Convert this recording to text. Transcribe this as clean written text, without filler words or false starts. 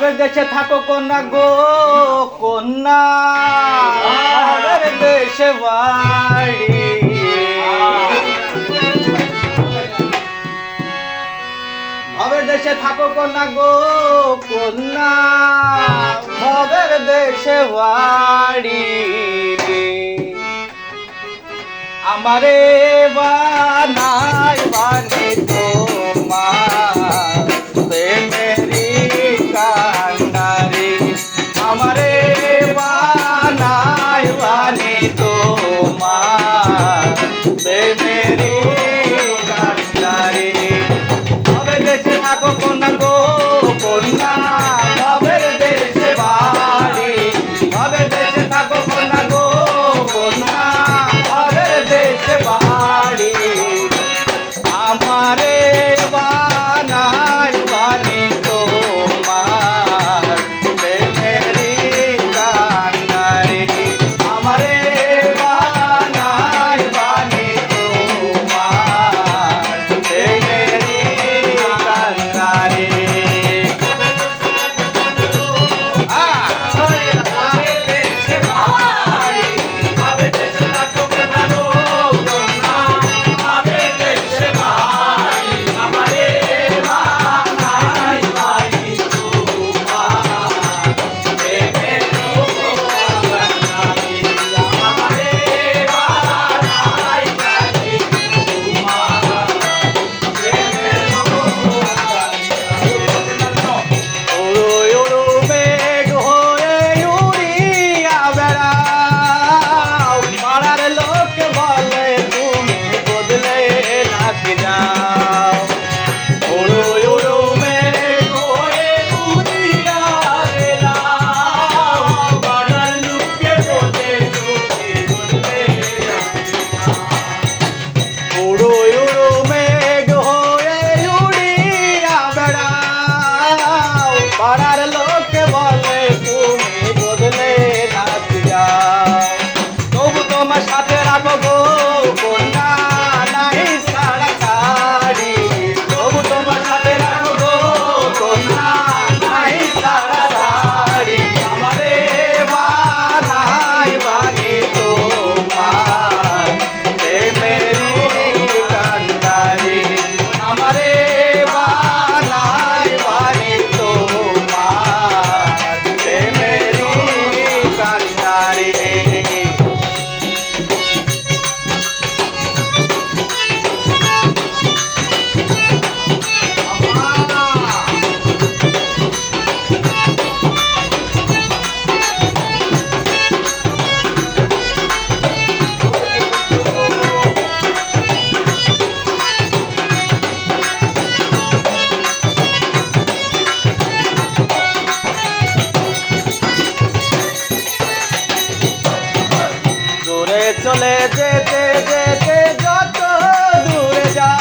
ভাবের দেশে থাকো কন্যা গো কন্যা ভাবের দেশে বাড়ি ভাবের দেশে থাকো কন্যা গো কন্যা ভাবের দেশে বাড়ি আমারে বানাই বানি তোমার প্রেমেরি কান্ডারি আমারে বানাই বানি তোমার প্রেমেরি কান্ডারি ভাবের দেশে থাকো কন্যা গো কন্যা ভাবের দেশে বাড়ি ভাবের দেশে থাকো কন্যা গো কন্যা ভাবের দেশে বাড়ি আমারে বানাই বানি তোমার প্রেমেরি কান্ডারি আমারে বানাই বানি তোমার প্রেমেরি কান্ডারি পাড়ার লোকে বলে তুমি বদলে নাচি যাও তবু তোমার সাথে রাখো গো কন্যা নাই সারা সারি তবু তোমার সাথে রাখো গো কন্যা নাই সারা সারি আমারে বানাই বানি তোমার প্রেমেরি কান্ডারি আমারে বানাই বানি তোমার প্রেমেরি কান্ডারি দূরে চলে যেতে যেতে যত দূরে যা